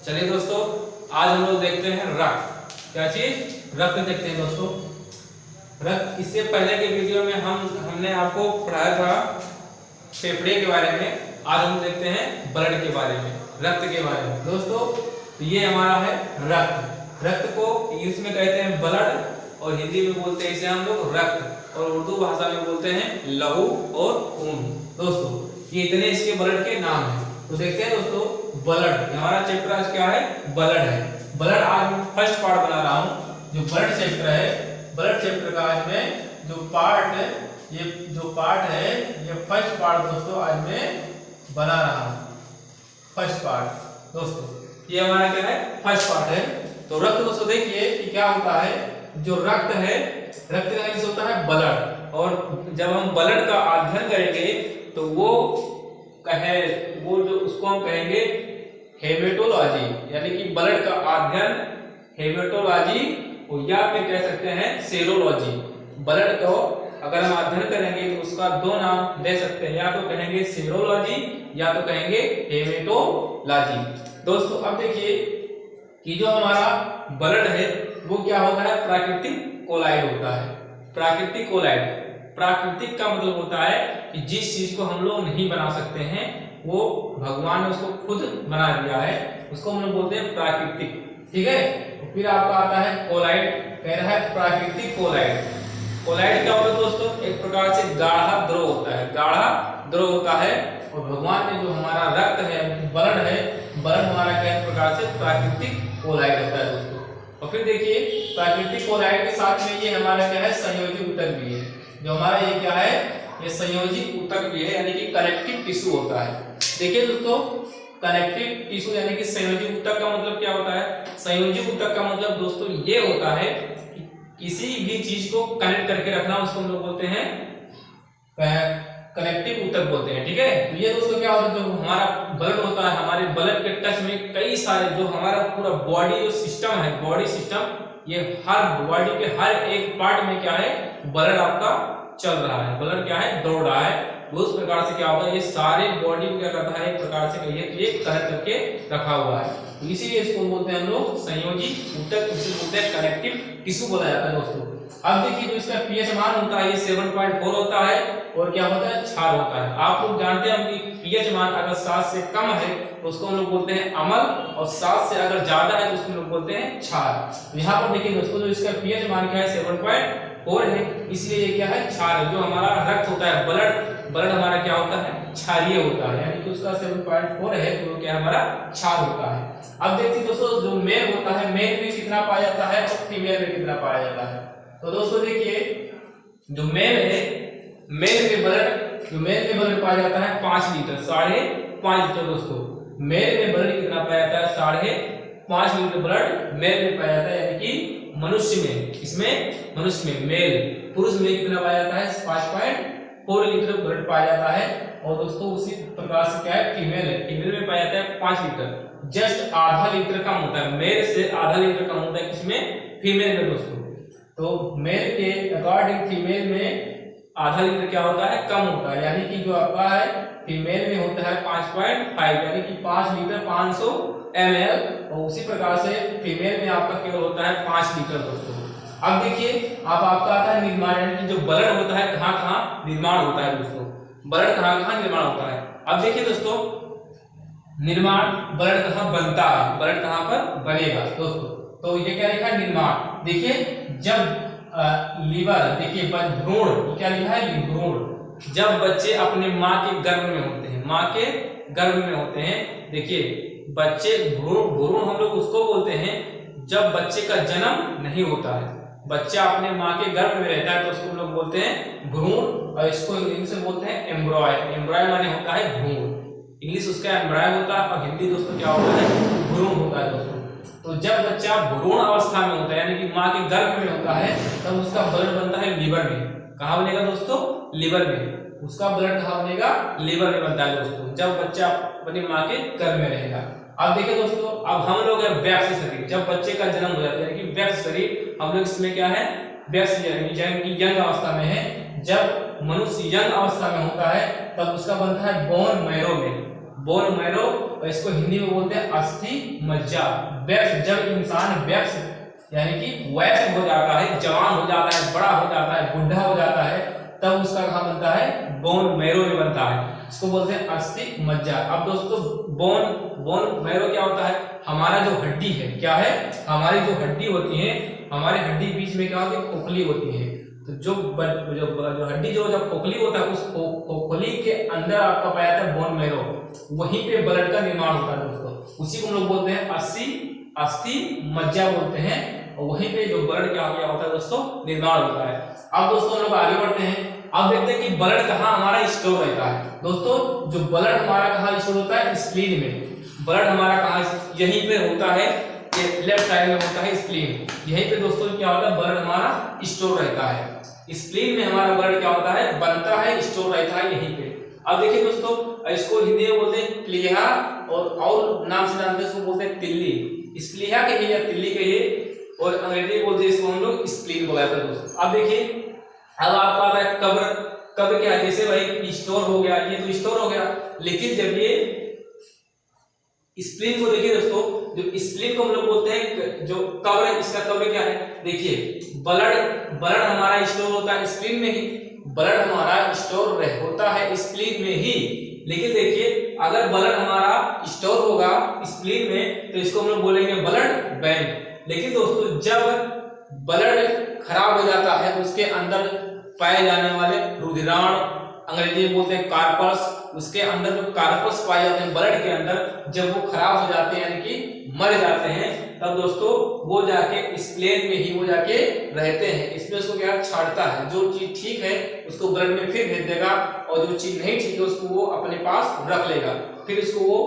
चलिए दोस्तों, आज हम लोग देखते हैं रक्त। क्या चीज? रक्त देखते हैं दोस्तों। रक्त, इससे पहले के वीडियो में हमने आपको पढ़ाया था फेफड़े के बारे में। आज हम देखते हैं ब्लड के बारे में, रक्त के बारे में। दोस्तों, ये हमारा है रक्त। रक्त को इंग्लिश में कहते हैं ब्लड और हिंदी में बोलते हैं इसे हम लोग रक्त, और उर्दू भाषा में बोलते हैं लहू और खून। दोस्तों, ये इतने इसके ब्लड के नाम हैं। तो देखते हैं दोस्तों, ब्लड, हमारा चैप्टर आज क्या है? ब्लड है। ब्लड आज मैं फर्स्ट पार्ट बना रहा हूँ। जो ब्लड चैप्टर है, ब्लड चैप्टर का आज मैं जो पार्ट है, ये फर्स्ट पार्ट दोस्तों आज मैं बना रहा हूँ। फर्स्ट पार्ट दोस्तों, ये हमारा क्या है? फर्स्ट पार्ट है। तो रक्त दोस्तों देखिए कि क्या होता है। जो रक्त है, रक्त का इंग्लिश होता है ब्लड, और जब हम ब्लड का अध्ययन करेंगे तो वो जो उसको हम कहेंगे हेमेटोलॉजी, यानी कि ब्लड का अध्ययन हेमेटोलॉजी, या फिर कह सकते हैं सेरोलॉजी। ब्लड को अगर हम अध्ययन करेंगे तो उसका दो नाम दे सकते हैं, या तो कहेंगे सेरोलॉजी या तो कहेंगे हेमेटोलॉजी। दोस्तों, अब देखिए कि जो हमारा ब्लड है वो क्या होता है? प्राकृतिक कोलाइड होता है। प्राकृतिक कोलाइड, प्राकृतिक का मतलब होता है कि जिस चीज को हम लोग नहीं बना सकते हैं वो भगवान ने उसको खुद बना दिया है, उसको हम लोग बोलते हैं प्राकृतिक। ठीक है। तो फिर आपका आता है कोलाइड, कह रहा है प्राकृतिक कोलाइड। कोलाइड क्या होता है दोस्तों? एक प्रकार से गाढ़ा द्रव होता है, गाढ़ा द्रव होता है। और भगवान ने जो हमारा रक्त है, ब्लड है, ब्लड हमारा क्या है? प्रकार से प्राकृतिक कोलाइड होता है दोस्तों। और फिर देखिए, प्राकृतिक कोलाइड के साथ में ये हमारा क्या है? संयोजी ऊतक भी है। जो हमारा ये क्या है? ये संयोजी ऊतक भी है, यानी कि कनेक्टिव टिश्यू होता है। देखिए दोस्तों, कनेक्टिव टिश्यू यानी कि संयोजी ऊतक का मतलब क्या होता है? संयोजी ऊतक का मतलब दोस्तों ये होता है कि किसी भी चीज को कनेक्ट करके रखना, उसको हम लोग बोलते हैं कनेक्टिव ऊतक बोलते हैं। ठीक है। तो ये दोस्तों क्या होता है? जो हमारा ब्लड होता है, हमारे ब्लड के टच में कई सारे, जो हमारा पूरा बॉडी जो सिस्टम है, बॉडी सिस्टम, ये हर बॉडी के हर एक पार्ट में क्या है? ब्लड आपका चल रहा है, ब्लड क्या है? दौड़ रहा है। तो उस प्रकार से क्या होगा? ये सारे बॉडी को क्या करता है? एक प्रकार से कहिए तो ये कनेक्ट करके रखा हुआ है। तो इसीलिए इसको बोलते हैं हम लोग संयोजी ऊतक, इसे बोलते हैं कनेक्टिव टिश्यू बोला जाता है दोस्तों। अब देखिए, जो इसका पीएच मान होता है ये 7.4 होता है, और क्या होता है? क्षार होता है। आप लोग जानते हैं कि पीएच मान अगर 7 से कम है तो उसको हम लोग बोलते हैं अम्ल, और 7 से अगर ज्यादा है तो उसको हम लोग बोलते हैं क्षार। तो यहाँ पर देखिए दोस्तों, जो इसका पीएच मान क्या है? 7.4 है, इसलिए ये क्या है? क्षार है। जो हमारा रक्त होता है, ब्लड हमारा क्या होता है? क्षारीय होता है, यानी कि उसका 7.4 है तो क्या हमारा? क्षार होता है। अब देखिए दोस्तों, जो मेल होता है, मेल में कितना पाया जाता है और फीमेल में कितना पाया जाता है? तो दोस्तों देखिए, जो मेल है, मेल में ब्लड पाया जाता है 5 लीटर, 5.5 लीटर। दोस्तों, मेल में ब्लड कितना पाया जाता है? 5.5 लीटर ब्लड मेल में पाया जाता है, यानी कि मनुष्य में। इसमें मनुष्य में मेल, पुरुष में कितना पाया जाता है? 5.4 लीटर ब्लड पाया जाता है। और दोस्तों उसी प्रकार से क्या है? फीमेल है, फीमेल में पाया जाता है 5 लीटर, जस्ट आधा लीटर कम होता है। मेल से आधा लीटर कम होता है, किसमें? फीमेल में दोस्तों। तो मेल के अकॉर्डिंग फीमेल में आधा लीटर क्या होता है? कम होता है, यानी कि जो आपका है फीमेल में होता है 5.5, यानी कि 5 लीटर 500 ml, और उसी प्रकार से फीमेल में आपका केवल होता है 5 लीटर दोस्तों। अब देखिए, अब आपका आता है निर्माण, यानी कि जो ब्लड होता है कहाँ कहाँ निर्माण होता है दोस्तों, ब्लड कहाँ कहाँ निर्माण होता है। अब देखिए दोस्तों, निर्माण, ब्लड कहाँ बनता है, ब्लड कहाँ पर बनेगा दोस्तों? तो ये क्या लिखा है? निर्माण। देखिए, जब लीवर, देखिए भ्रूण, क्या लिखा है? भ्रूण। जब बच्चे अपने माँ के गर्भ में होते हैं, माँ के गर्भ में होते हैं, देखिए बच्चे, भ्रूण हम लोग उसको बोलते हैं जब बच्चे का जन्म नहीं होता है, बच्चा अपने माँ के गर्भ में रहता है तो उसको हम लोग बोलते हैं भ्रूण, और इसको इंग्लिश में बोलते हैं एम्ब्रॉय। एम्ब्रॉय माने होता है भ्रूण, इंग्लिश उसका एम्ब्रॉय होता है, और हिंदी दोस्तों क्या होता है? भ्रूण होता है दोस्तों। तो जब बच्चा भ्रूण अवस्था में होता है, यानी कि माँ के गर्भ में होता है, तब उसका ब्लड बनता है लीवर में। कहाँ बनेगा दोस्तों? लीवर में। उसका ब्लड कहाँ बनेगा? लीवर में बनता है दोस्तों, जब बच्चा अपनी माँ के गर्भ में रहेगा। अब देखिए दोस्तों, अब हम लोग है वयस्क शरीर, जब बच्चे का जन्म हो जाता है, यानी कि वयस्क शरीर, हम लोग इसमें क्या है? वयस्क, यानी कि यंग अवस्था में है। जब मनुष्य यंग अवस्था में होता है तब उसका बनता है बोन मैरो में। बोन मैरो, और इसको हिंदी में बोलते हैं अस्थि मज्जा। वयस्क, जब इंसान वयस्क यानी कि वयस्क हो जाता है, जवान हो जाता है, बड़ा हो जाता है, बुढ़ा हो जाता है, तब उसका कहाँ बनता है, बोन मैरो में बनता है। इसको बोलते हैं अस्थि मज्जा। अब दोस्तों बोन मैरो क्या होता है, हमारा जो हड्डी है, क्या है, हमारी जो हड्डी होती है, हमारी हड्डी बीच में क्या होती है, खोखली होती है। तो जो हड्डी जो जब खोखली होता है, उस खोखली के अंदर आपका पाया जाता है बोन मैरो, वहीं पे ब्लड का निर्माण होता है दोस्तों। उसी को हम लोग बोलते हैं अस्थि मज्जा बोलते हैं, और वहीं पे जो ब्लड क्या होता है दोस्तों, निर्माण होता है। अब दोस्तों हम लोग आगे बढ़ते हैं। अब देखते हैं कि ब्लड कहाँ हमारा स्टोर रहता है। दोस्तों जो ब्लड हमारा कहाँ स्टोर होता है, स्प्लीन में। ब्लड हमारा कहाँ, यहीं पे होता है, लेफ्ट साइड में होता है स्प्लीन। यहीं पे दोस्तों क्या होता है, ब्लड हमारा स्टोर रहता है। स्प्लीन में हमारा ब्लड क्या होता है, बनता है, स्टोर रहता है यहीं पे। अब देखिए दोस्तों, इसको हिंदी में बोलते हैं प्लीहा, और नाम से जानते हैं, इसको बोलते हैं तिल्ली। प्लीहा कहिए या तिल्ली कहिए, और अंग्रेजी में बोलते हैं इसको हम लोग स्प्लीन बोला जाता है दोस्तों। अब देखिए, अब आपको आता है कब्र क्या है, जैसे भाई स्टोर हो गया, ये तो स्टोर हो गया, लेकिन जब ये स्प्लीन को देखिए दोस्तों, जो स्प्लीन को हम लोग बोलते हैं, जो कब्र है, इसका कब्र क्या है, देखिए ब्लड हमारा स्टोर होता है स्प्लीन में ही, ब्लड हमारा स्टोर होता है स्प्लीन में ही। लेकिन देखिए, अगर ब्लड हमारा स्टोर होगा स्प्लीन में, तो इसको हम लोग बोलेंगे ब्लड बैंक। लेकिन दोस्तों जब ब्लड खराब हो जाता है, तो उसके अंदर पाए जाने वाले रुधिराण, अंग्रेजी में बोलते हैं कार्पस, उसके अंदर जो कार्पस पाए जाते हैं ब्लड के अंदर, जब वो खराब हो जाते हैं यानी कि मर जाते हैं, तब दोस्तों वो जाके स्प्लेन में ही वो जाके रहते हैं। इसमें उसको क्या छाड़ता है, जो चीज ठीक है उसको ब्लड में फिर भेज देगा, और जो चीज नहीं ठीक है उसको वो अपने पास रख लेगा, फिर उसको वो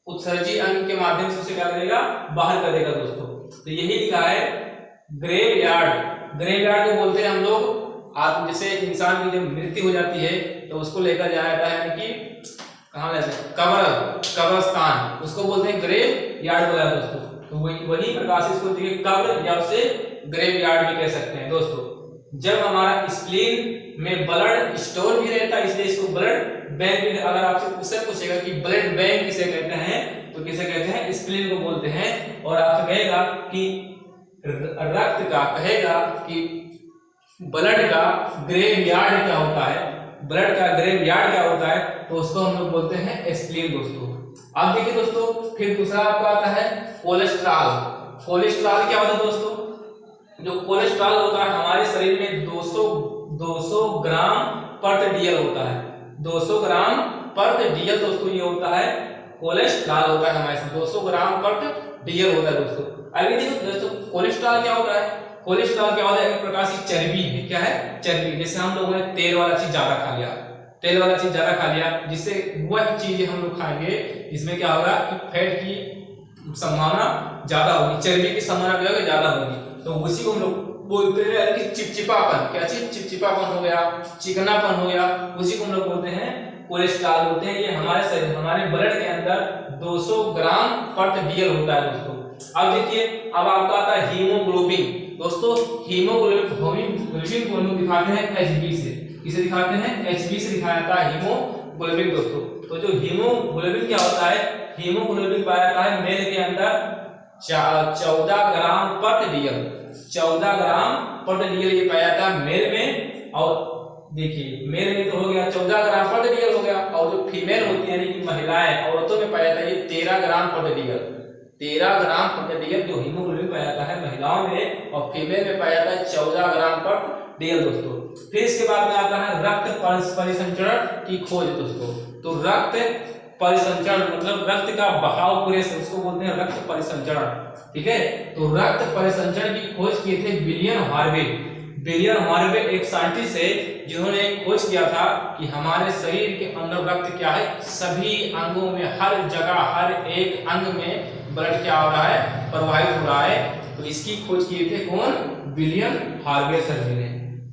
उत्सर्जी अंग के माध्यम से उसे क्या करेगा, बाहर कर देगा दोस्तों। तो यही लिखा है ग्रेवयार्ड। ग्रेवयार्ड को बोलते हैं हम लोग, आप जैसे इंसान की जब मृत्यु हो जाती है तो उसको लेकर जाया जाता है, यानी कि कहाँ लेते हैं, कब्रस्तान, उसको बोलते हैं ग्रेव यार्ड बोला दोस्तों। तो वही प्रकार से इसको देखिए कब्र, या उसे ग्रेव यार्ड भी कह सकते हैं दोस्तों। जब हमारा स्प्लीन में ब्लड स्टोर भी रहता है, इसलिए इसको ब्लड बैंक भी। अगर आपसे क्वेश्चन पूछेगा कि ब्लड बैंक किसे कहते हैं, तो किसे कहते हैं, स्प्लीन को बोलते हैं। और आपसे कहेगा कि रक्त का, कहेगा कि ब्लड का ग्रेव यार्ड क्या होता है, ब्लड का ग्रेव यार्ड क्या होता है, तो उसको हम लोग बोलते हैं स्प्लीन दोस्तों। अब देखिए दोस्तों, फिर दूसरा आपको आता है कोलेस्ट्रॉल। कोलेस्ट्रॉल क्या होता है दोस्तों, जो कोलेस्ट्रॉल होता है हमारे शरीर में 200 ग्राम पर डीएल होता है, 200 ग्राम पर डीएल दोस्तों, ये होता है कोलेस्ट्रॉल होता है हमारे साथ, 200 ग्राम पर डीएल होता है दोस्तों। अभी देखो दोस्तों, कोलेस्ट्रॉल क्या होता है, कोलेस्ट्रॉल क्या होता है, एक प्रकार की चर्बी है। क्या है, चर्बी। जैसे हम लोगों ने तेल वाला चीज ज्यादा खा लिया, तेल वाला चीज ज्यादा खा लिया, जिससे वह चीजें हम लोग खाएंगे, इसमें क्या होगा कि फैट की संभावना ज्यादा होगी, चर्बी की संभावना ज्यादा होगी। तो उसी को हम लोग बोलते हैं कि चिपचिपापन। क्या चीज, चिपचिपापन हो गया, चिकनापन हो गया, उसी को हम लोग बोलते हैं कोलेस्ट्रॉल बोलते हैं। ये हमारे शरीर, हमारे ब्लड के अंदर 200 ग्राम पर डीएल होता है दोस्तों। अब देखिए, अब आपका आता है हीमोग्लोबिन दोस्तों। हीमोग्लोबिन को हम लोग दिखाते हैं Hb से, किसे दिखाते हैं, Hb से दिखाया जाता है हीमोग्लोबिन दोस्तों। तो जो हीमोग्लोबिन क्या होता है, हीमोग्लोबिन पाया जाता है मेल के अंदर 14 ग्राम पर डीएल, 14 ग्राम पर डीएल ये पाया जाता है मेल में। और देखिए, मेल में तो हो गया 14 ग्राम पर डीएल हो गया, और जो फीमेल होती है यानी कि महिलाएं, औरतों में पाया जाता है ये 13 ग्राम पर डीएल, 13 ग्राम पर डीएल जो हीमोग्लोबिन पाया जाता है महिलाओं में, और फीमेल में पाया जाता है 14 ग्राम पर डीएल दोस्तों। फिर इसके बाद में आता है रक्त परिसंचरण की खोज दोस्तों। तो रक्त परिसंचरण मतलब रक्त का बहाव पूरे से, उसको बोलते हैं रक्त परिसंचरण, ठीक है। तो रक्त परिसंचरण की खोज किए थे विलियम हार्वे। विलियम हार्वे एक साइंटिस्ट है जिन्होंने खोज किया था कि हमारे शरीर के अंदर रक्त क्या है, सभी अंगों में, हर जगह, हर एक अंग में ब्लड क्या हो रहा है, प्रवाहित हो रहा है। तो इसकी खोज किए थे कौन, विलियम हार्वे सर जी ने।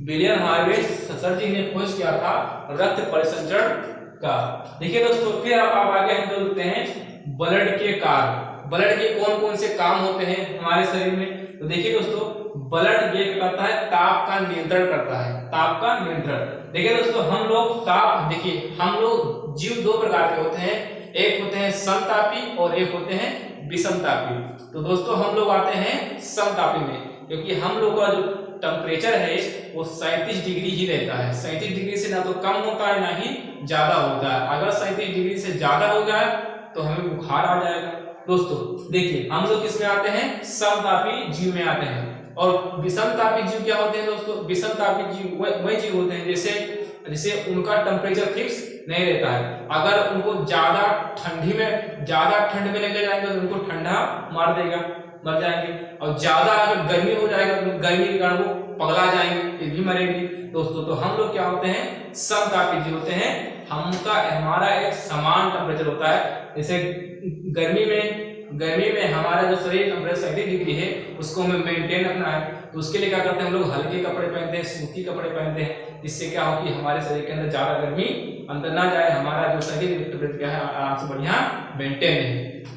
विलियम हार्वे सर जी ने खोज किया था रक्त परिसंचरण का। देखिए दोस्तों, फिर आप आगे हम देखते हैं ब्लड के कार्य। ब्लड के कौन कौन से काम होते हैं हमारे शरीर में। तो देखिए दोस्तों, ब्लड ये करता है, ताप का नियंत्रण करता है, ताप का नियंत्रण। देखिए दोस्तों, हम लोग ताप, देखिए हम लोग जीव दो प्रकार के होते हैं, एक होते हैं समतापी और एक होते हैं विषमतापी। तो दोस्तों हम लोग आते हैं समतापी में, क्योंकि हम लोग का जो टेम्परेचर है वो 37 डिग्री ही रहता है। 37 डिग्री से ना तो कम होता है ना ही ज्यादा होता है। अगर 37 डिग्री से ज्यादा हो जाए तो हमें बुखार आ जाएगा। दोस्तों देखिए, हम लोग किसमें आते हैं, समतापी जीव में आते हैं। और विषमतापी जीव क्या होते हैं दोस्तों, विषमतापी जीव वही जीव होते हैं जैसे उनका टेम्परेचर फिक्स नहीं रहता है। अगर उनको ज्यादा ठंड में लेके जाएंगे तो उनको ठंडा मार देगा, मर जाएंगे। और ज्यादा अगर गर्मी हो जाएगा तो गर्मी के कारण वो पगला जाएंगे, ये भी मरेंगे। दोस्तों तो हम लोग क्या होते हैं, समतापी जीव होते हैं। हमारा एक समान टेम्परेचर होता है। जैसे गर्मी में हमारा जो शरीर टेम्परेचर 37 डिग्री है उसको हमें मेंटेन रखना है, तो उसके लिए क्या करते हैं हम लोग, हल्के कपड़े पहनते हैं, सूती कपड़े पहनते हैं, जिससे क्या हो कि हमारे शरीर के अंदर ज्यादा गर्मी अंदर ना जाए, हमारा जो शरीर टेम्परेचर क्या है आराम से बढ़िया मेंटेन है।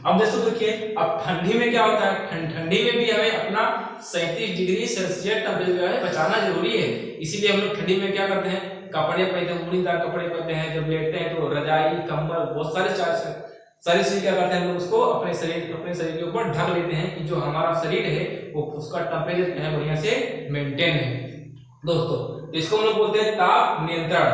अब दोस्तों देखिए, अब ठंडी में क्या होता है, ठंडी में भी हमें अपना 37 डिग्री सेल्सियस टेम्परेचर बचाना जरूरी है। इसीलिए हम लोग ठंडी में क्या करते हैं, कपड़े पहनते हैं, ऊनीदार कपड़े पहनते हैं। जब लेटते हैं तो रजाई, कंबल, बहुत सारे चीज क्या करते हैं हम लोग, उसको अपने शरीर के ऊपर ढक लेते हैं कि जो हमारा शरीर है वो उसका टेम्परेचर जो है बढ़िया से मेंटेन है। दोस्तों तो इसको हम लोग बोलते हैं ताप नियंत्रण।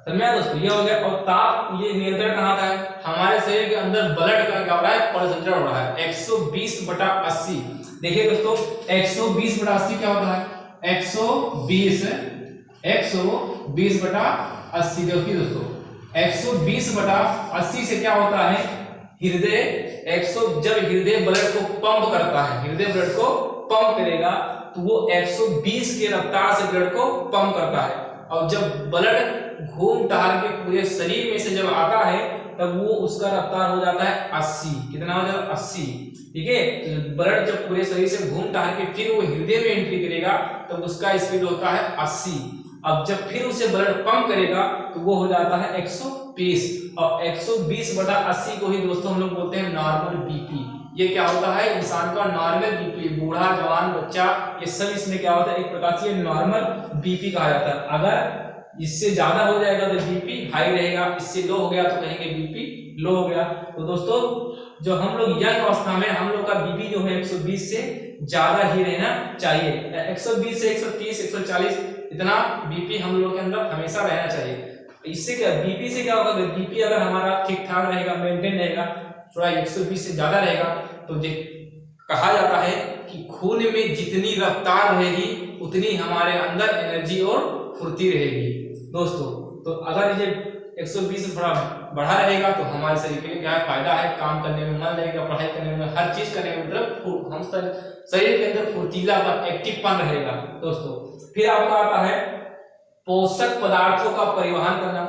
समझ में दोस्तों, ये हो गया। और ताप ये नियंत्रण कहाँ का है, हमारे शरीर के अंदर ब्लड का क्या हो रहा है, परसेंटेज हो रहा है 120/80। देखिए दोस्तों, 120/80 क्या होता है, 120/80। देखिए दोस्तों, 120/80 से क्या होता है, जब हृदय ब्लड को पंप करता है, हृदय ब्लड को पंप करेगा तो वो 120 की रफ्तार से ब्लड को पंप करता है। और जब ब्लड घूम टहल के पूरे शरीर में से जब आता है तब वो उसका रफ्तार हो जाता है 80। कितना हो जाता है, 80। ठीक है, ब्लड जब पूरे शरीर से घूम टहल के फिर वो हृदय में एंट्री करेगा तब उसका स्पीड होता है 80। अब जब फिर उसे ब्लड पंप करेगा तो वो हो जाता है 120। और 120/80 को ही दोस्तों हम लोग बोलते हैं नॉर्मल बीपी। ये क्या होता है, इंसान का नॉर्मल बीपी, बूढ़ा, जवान, बच्चा, ये सब इसमें क्या होता है, एक प्रकार से नॉर्मल बीपी कहा जाता है। अगर इससे ज्यादा हो जाएगा तो बीपी हाई रहेगा, इससे लो हो गया तो कहेंगे बीपी लो हो गया। तो दोस्तों जो हम लोग यंग अवस्था में हम लोग का बीपी जो है 120 से ज्यादा ही रहना चाहिए। 120 से 130, 140 इतना बीपी हम लोग के अंदर हमेशा रहना चाहिए। इससे क्या, बीपी से क्या होगा, बीपी अगर हमारा ठीक ठाक रहेगा, मेंटेन रहेगा, थोड़ा 120 से ज्यादा रहेगा तो कहा जाता है कि खून में जितनी रफ्तार रहेगी उतनी हमारे अंदर एनर्जी और फुर्ती रहेगी। दोस्तों तो अगर ये 120 से थोड़ा बढ़ा रहेगा तो हमारे शरीर के लिए क्या फायदा है, काम करने में मन लगेगा, पढ़ाई करने में, हर चीज करने में, मतलब हम शरीर के अंदर फुर्तीलापन, एक्टिवपन रहेगा। दोस्तों फिर आपका आता है पोषक पदार्थों का परिवहन करना।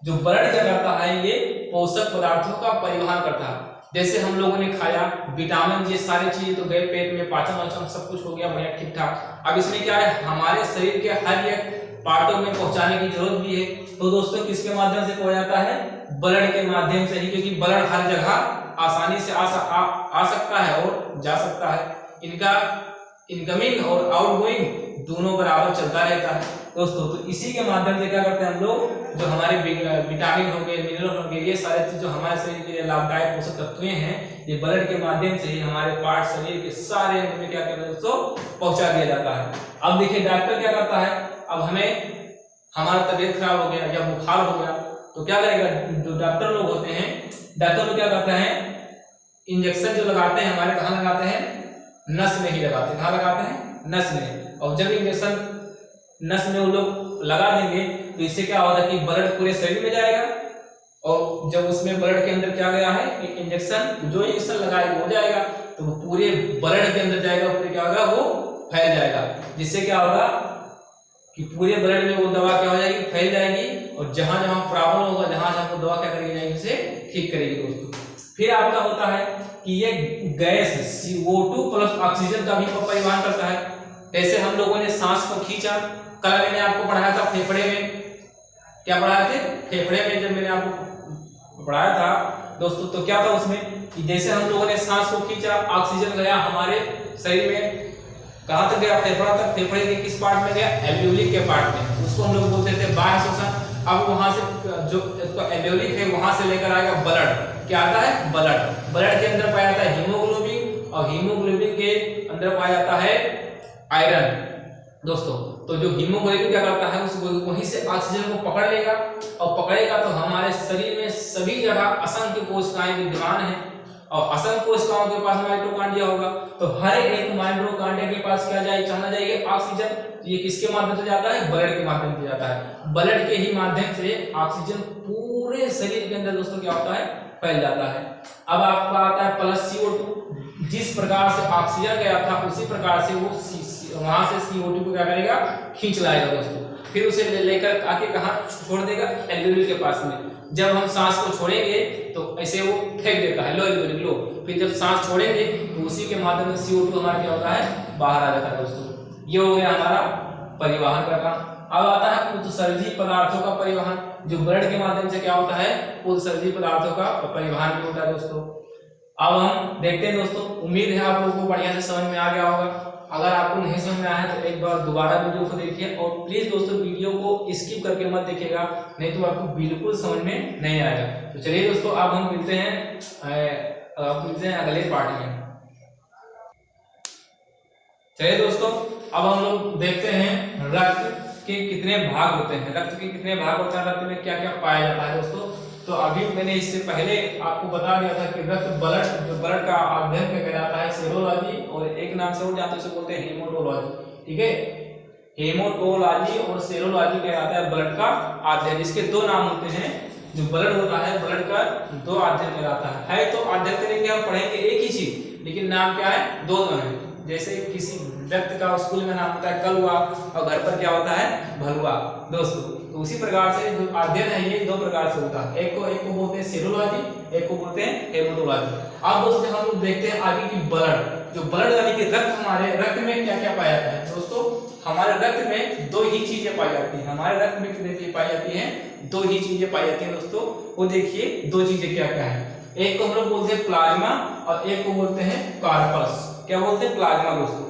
जो ब्लड क्या करता है, ये पोषक पदार्थों का परिवहन करता है। जैसे हम लोगों ने खाया विटामिन, ये सारी चीजें तो गए पेट में, पाचन वाचन सब कुछ हो गया बढ़िया ठीक ठाक। अब इसमें क्या है, हमारे शरीर के हर एक पार्टों में पहुंचाने की जरूरत भी है। तो दोस्तों किसके माध्यम से पहुंच जाता है, ब्लड के माध्यम से ही, क्योंकि ब्लड हर जगह आसानी से आ सकता है और जा सकता है। इनका इनकमिंग और आउटगोइंग दोनों बराबर चलता रहता है। दोस्तों तो इसी के माध्यम से क्या करते हैं हम लोग, जो हमारे विटामिन हो गए, मिनरल हो गए, ये सारे चीज जो हमारे शरीर के लिए लाभदायक पोषक तत्वें हैं, ये ब्लड के माध्यम से ही हमारे पार्ट, शरीर के सारे अंग में क्या करते हैं दोस्तों, पहुंचा दिया जाता है। अब देखिए डॉक्टर क्या करता है, अब हमें हमारा तबीयत खराब हो गया या बुखार हो गया तो क्या करेगा, जो डॉक्टर लोग होते हैं, डॉक्टर लोग क्या करते हैं, इंजेक्शन जो लगाते हैं हमारे, कहाँ लगाते हैं, नस में ही लगाते हैं। कहाँ लगाते हैं, नस में। और जब इंजेक्शन नस में वो लोग लगा देंगे तो इससे क्या होगा कि ब्लड पूरे शरीर में जाएगा। और जब उसमें ब्लड के अंदर क्या गया है, एक इंजेक्शन, जो इंजेक्शन लगाए हो जाएगा तो वो पूरे ब्लड के अंदर जाएगा, पूरे क्या होगा, वो फैल जाएगा। जिससे क्या होगा कि पूरे ब्लड में वो दवा क्या हो जाएगी, फैल जाएगी। और जहां जहां प्रॉब्लम होगा, जहां जहां वो दवा क्या करेगी जाएगी, उसे ठीक करेगी। दोस्तों फिर आपका होता है कि ये गैस CO2 प्लस ऑक्सीजन का भी परिवहन करता है। जैसे हम लोगों ने सांस को खींचा, कल मैंने आपको पढ़ाया था फेफड़े में, क्या पढ़ाए थे, फेफड़े में जब मैंने आपको पढ़ाया था दोस्तों, तो क्या था उसमें कि जैसे हम लोगों ने सांस को खींचा, ऑक्सीजन गया हमारे शरीर में, कहां तक गया, फेफड़ा तक। फेफड़े के किस पार्ट में गया, एल्वियोली के पार्ट में। उसको हम लोग बोलते थे बाह्य शोषण। अब वहां से जो एल्वेओलिक है वहां से लेकर आएगा ब्लड, क्या आता है ब्लड। ब्लड के अंदर पाया जाता है हीमोग्लोबिन और हीमोग्लोबिन के अंदर पाया जाता है आयरन दोस्तों। तो जो हीमोग्लोबिन क्या करता है उसको वहीं से ऑक्सीजन को पकड़ लेगा और पकड़ेगा तो हमारे शरीर में सभी जगह असंख्य कोशिकाएं विद्यमान हैं और असंख्य कोशिकाओं के पास माइटोकॉन्ड्रिया होगा। तो हर एक माइटोकॉन्ड्रिया के पास क्या जाना चाहिए ऑक्सीजन। ये किसके माध्यम से जाता है ब्लड के माध्यम से जाता है। ब्लड के ही माध्यम से ऑक्सीजन पूरे शरीर के अंदर दोस्तों क्या होता है फैल जाता है। अब आपका आता है प्लस CO2। जिस प्रकार से ऑक्सीजन गया था उसी प्रकार से वो वहां से CO2 को क्या करेगा खींच लाएगा दोस्तों। फिर उसे लेकर आके कहां छोड़ देगा एल्वेओली के पास में। जब हम सांस को छोड़ेंगे तो ऐसे वो फेंक देता है लो एल्वेओली लो। फिर जब सांस छोड़ेंगे तो उसी के माध्यम से CO2 हमारा क्या होता है बाहर आ जाता है दोस्तों। ये हो गया हमारा परिवहन का काम। अब आता है उत्सर्जी पदार्थों का परिवहन। जो ब्लड के माध्यम से क्या होता है उत्सर्जी पदार्थों का परिवहन भी होता है दोस्तों। अब हम देखते हैं दोस्तों, उम्मीद है आप लोगों को बढ़िया से समझ में आ गया होगा। अगर आपको नहीं समझ में आया है तो एक बार दोबारा वीडियो को देखिए और प्लीज दोस्तों वीडियो को स्किप करके मत देखिएगा, नहीं तो आपको बिल्कुल समझ में नहीं आएगा। तो चलिए दोस्तों अब हम मिलते हैं अगले पार्ट में। चलिए दोस्तों अब हम लोग देखते हैं रक्त के कितने भाग होते हैं। रक्त के कितने भाग होते हैं, रक्त में क्या क्या पाया जाता है दोस्तों। तो अभी मैंने इससे पहले आपको बता दिया था कि रक्त ब्लड का अध्ययन क्या कहलाता है सेरोलॉजी, और एक नाम से और जानते हैं उसे बोलते हैं हेमाटोलॉजी। ठीक है, हेमाटोलॉजी और सेरोलॉजी कहलाता है ब्लड का अध्ययन। इसके दो नाम होते हैं। जो ब्लड होता है ब्लड का दो अध्ययन कहलाता है तो अध्ययन करेंगे हम पढ़ेंगे एक ही चीज लेकिन नाम क्या है दो है। जैसे किसी व्यक्ति का स्कूल में नाम होता है कलुआ और घर पर क्या होता है भलुआ दोस्तों। तो उसी प्रकार से जो अध्ययन है ये दो प्रकार से होता है। एक को बोलते हैं सेरोलॉजी, एक को बोलते हैं हेमाटोलॉजी। अब दोस्तों हम लोग देखते हैं आगे की ब्लड। जो ब्लड यानी कि रक्त, हमारे रक्त में क्या क्या पाया जाता है दोस्तों। हमारे रक्त में दो ही चीजें पाई जाती हैं। हमारे रक्त में कितनी चीजें पाई जाती हैं, दो ही चीजें पाई जाती हैं दोस्तों। वो देखिए दो चीजें क्या क्या है। एक को हम लोग बोलते हैं प्लाज्मा और एक को बोलते हैं कार्पस। क्या बोलते हैं प्लाज्मा दोस्तों,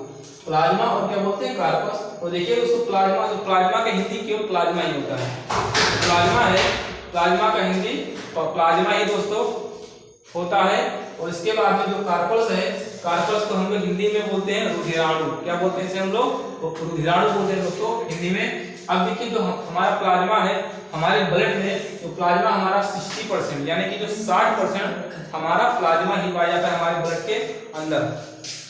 प्लाज्मा और क्या बोलते हैं कार्पस। तो देखिए दोस्तों प्लाज्मा का हिंदी केवल प्लाज्मा ही होता है। प्लाज्मा है, प्लाज्मा का हिंदी और प्लाज्मा ही दोस्तों होता है। और इसके बाद में जो कार्पस है, कार्पस को हम लोग हिंदी में बोलते हैं रुधिराणु। क्या बोलते हैं इसे हम लोग, तो रुधिराणु बोलते हैं दोस्तों हिंदी में। अब देखिए जो हमारा प्लाज्मा है, हमारे ब्लड में जो प्लाज्मा हमारा 60% यानी कि जो 60% हमारा प्लाज्मा ही पाया जाता है हमारे ब्लड के अंदर।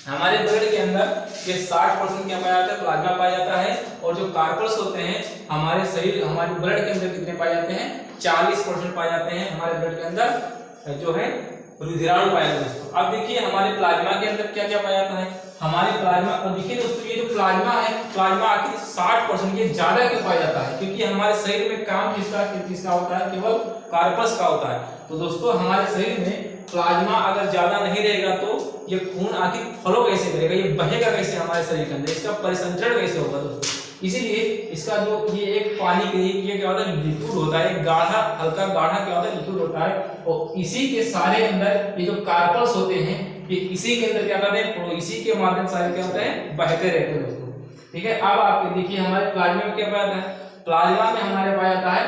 हमारे ब्लड के अंदर ये 60% क्या पाया जाता है प्लाज्मा पाया जाता है। और जो कार्पस होते हैं हमारे शरीर, हमारे ब्लड के अंदर कितने पाए जाते हैं 40% पाए जाते हैं हमारे ब्लड के अंदर जो है रुधिराणु पाया जाता है दोस्तों। अब देखिए हमारे प्लाज्मा के अंदर क्या क्या पाया जाता है। हमारे प्लाज्मा, और देखिए दोस्तों ये जो प्लाज्मा है, प्लाज्मा आखिर 60% ये ज्यादा क्यों पाया जाता है, क्योंकि हमारे शरीर में काम किसका होता है, केवल कार्पस का होता है। तो दोस्तों हमारे शरीर में प्लाज्मा अगर ज्यादा नहीं रहेगा तो ये खून आखिर फ्लो कैसे करेगा, ये बहेगा कैसे हमारे शरीर के अंदर, इसका परिसंचरण कैसे होगा दोस्तों। इसीलिए इसका जो ये एक पानी के लिए क्या होता है लिक्विड होता है, गाढ़ा हल्का गाढ़ा क्या होता है लिक्विड होता है। और इसी के सारे अंदर ये जो कार्पस होते हैं ये इसी के अंदर क्या करते हैं, इसी के माध्यम सारे क्या होते हैं बहते रहते हैं दोस्तों। ठीक है, अब आप देखिए हमारे प्लाज्मा में क्या पाया जाता है। प्लाज्मा में हमारे पाया जाता है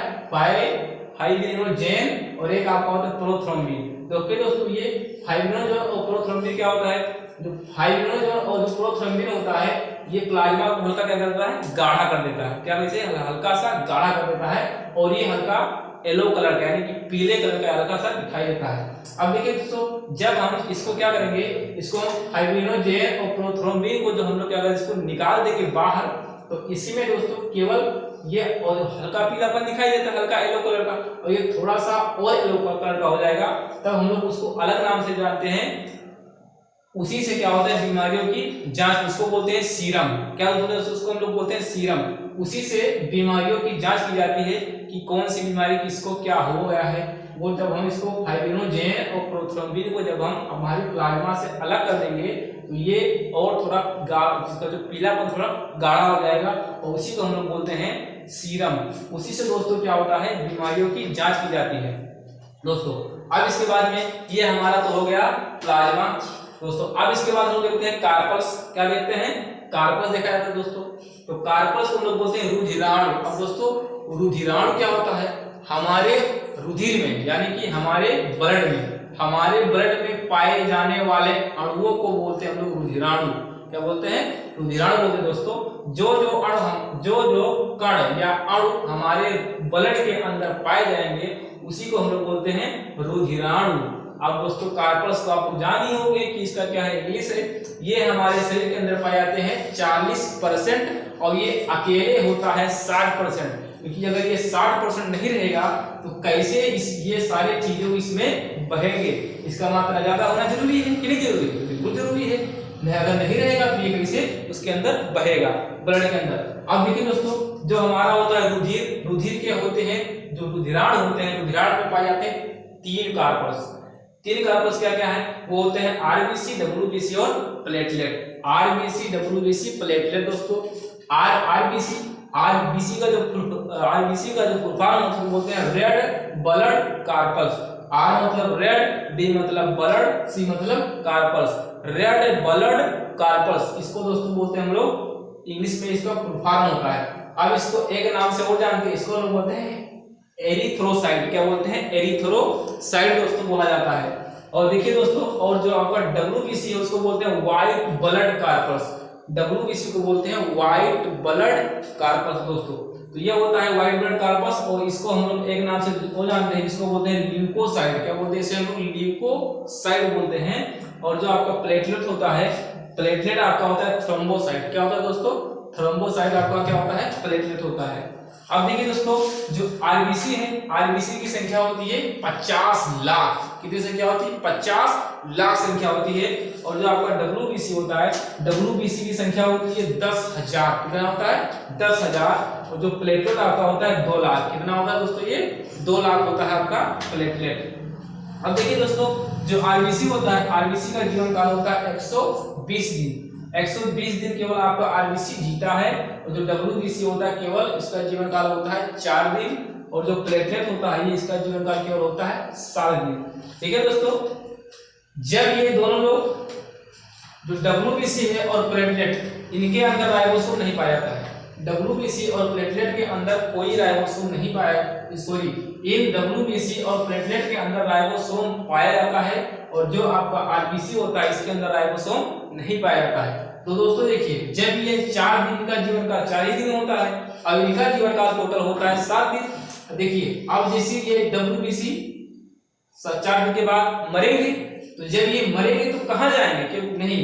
हाइड्रोजन और एक आपका होता है प्रोथ्रोम्बिन। तो फिर दोस्तों ये हाइड्रोजन और प्रोथ्रोम्बिन क्या होता है, जो हाइड्रोजन और जो प्रोथ्रोम्बिन होता है ये प्लाज्मा को हल्का क्या करता है गाढ़ा कर देता है। क्या वैसे हल्का सा गाढ़ा कर देता है और ये हल्का येलो कलर का यानी कि पीले कलर का हल्का सा दिखाई देता है। अब देखिए दोस्तों जब हम इसको क्या करेंगे, इसको हाइड्रोजन और प्रोथ्रोम्बिन को जो हम लोग क्या करेंगे इसको निकाल देंगे बाहर, तो इसी में दोस्तों केवल ये और हल्का पीलापन दिखाई देता है हल्का येलो कलर का, और ये थोड़ा सा और येलो कलर का हो जाएगा, तब हम लोग उसको अलग नाम से जानते हैं। उसी से क्या होता है बीमारियों की जांच, उसको बोलते हैं सीरम। क्या बोलते हैं उसको, हम लोग बोलते हैं सीरम। उसी से बीमारियों की जांच की जाती है कि कौन सी बीमारी किसको क्या हो गया है। वो जब हम इसको हाइड्रोजन और प्रोथ्रोम्बिन को जब हम हमारे प्लाज्मा से अलग कर देंगे तो ये और थोड़ा जिसका जो पीलापन थोड़ा गाढ़ा हो जाएगा और उसी को हम लोग बोलते हैं सीरम। उसी से दोस्तों क्या होता है बीमारियों की जांच की जाती है दोस्तों। अब इसके बाद में ये हमारा तो हो गया प्लाज्मा दोस्तों। अब इसके बाद हम देखते हैं कार्पस। क्या देखते हैं कार्पस देखा जाता है दोस्तों। तो कार्पस को हम लोग बोलते हैं रुधिराणु। अब दोस्तों रुधिराणु क्या होता है, हमारे रुधिर में यानी कि हमारे ब्लड में पाए जाने वाले अणुओं को बोलते हैं हम लोग रुधिराणु। क्या बोलते हैं, रुधिराणु बोलते हैं दोस्तों। जो कण या अणु हमारे ब्लड के अंदर पाए जाएंगे उसी को हम लोग बोलते हैं रुधिराणु। अब दोस्तों कार्पस को आप जान ही होंगे कि इसका क्या है, इंग्लिश है। ये हमारे शरीर के अंदर पाए जाते हैं 40% और ये अकेले होता है 60%। क्योंकि अगर ये 60% नहीं रहेगा तो कैसे ये सारे चीजों इसमें बहेंगे। इसका मात्रा ज्यादा होना जरूरी है कि नहीं जरूरी है, बिल्कुल जरूरी है। अगर नहीं रहेगा तो ये कैसे उसके अंदर बहेगा, ब्लड के अंदर। अब देखिए दोस्तों जो हमारा होता है रुधिर के होते हैं जो रुधिराणु होते हैं, रुधिराणु में पाए जाते हैं 3 कार्पस क्या क्या है, वो होते हैं आरबीसी, डब्ल्यूबीसी और प्लेटलेट। आरबीसी, डब्ल्यूबीसी, प्लेटलेट दोस्तों। आरबीसी का जो फुल फॉर्म है उसको बोलते हैं रेड ब्लड कार्पस। आर मतलब रेड, बी मतलब ब्लड, सी मतलब कार्पस, रेड ब्लड कार्पस। इसको दोस्तों बोलते हैं हम लोग, इंग्लिश में इसका फुल फॉर्म होता है। अब इसको एक नाम से और जानते हैं, इसको लोग बोलते हैं एरिथ्रोसाइट। क्या बोलते हैं, एरिथ्रोसाइट दोस्तों बोला जाता है। और देखिए दोस्तों, और जो आपका डब्ल्यूबीसी है उसको बोलते हैं व्हाइट ब्लड कार्पस। डब्ल्यूबीसी को बोलते हैं व्हाइट ब्लड कार्पस दोस्तों। तो ये होता है व्हाइट ब्लड कार्पस। और इसको हम लोग एक नाम से वो जानते हैं, जिसको बोलते हैं ल्यूकोसाइट। क्या बोलते हैं इसे, हम लोग ल्यूकोसाइट बोलते हैं। और जो आपका प्लेटलेट होता है, प्लेटलेट आपका होता है थ्रोम्बोसाइट। क्या होता है दोस्तों, थ्रोम्बोसाइट आपका क्या होता है, प्लेटलेट होता है। अब देखिए दोस्तों जो आरबीसी है, आरबीसी की संख्या होती है 50 लाख। कितनी संख्या होती है, 50 लाख संख्या होती है। और जो आपका डब्ल्यूबीसी होता है, डब्ल्यूबीसी की संख्या होती है 10,000। कितना होता है, 10,000। और जो प्लेटलेट आपका होता है 2 लाख। कितना होता है दोस्तों, ये 2 लाख होता है आपका प्लेटलेट। अब देखिए दोस्तों जो आरबीसी होता है, आरबीसी का जीवन काल होता है 120 दिन। 120 दिन केवल आपका आरबीसी जीता है। और जो डब्ल्यूबीसी होता है केवल इसका जीवन काल होता है 4 दिन। और जो प्लेटलेट होता है ये इसका जीवन काल केवल होता है 7 दिन। ठीक है दोस्तों, जब ये दोनों लोग जो डब्ल्यूबीसी है और प्लेटलेट, इनके अंदर राइबोसोम नहीं पाया जाता है। डब्ल्यूबीसी और प्लेटलेट के अंदर कोई राइबोसोम नहीं पाया, सॉरी, इन डब्ल्यूबीसी और प्लेटलेट के अंदर राइबोसोम पाया जाता है। और जो आपका आरबीसी होता है इसके अंदर राइबोसोम नहीं पाया जाता है। तो दोस्तों देखिए, जब ये 4 दिन का जीवन काल 4 ही दिन होता है, अब इनका जीवन काल टोटल होता है 7 दिन। देखिए अब जैसे ये डब्ल्यूबीसी 4 दिन के बाद मरेंगे, तो जब ये मरेंगे तो कहाँ जाएंगे, क्यों नहीं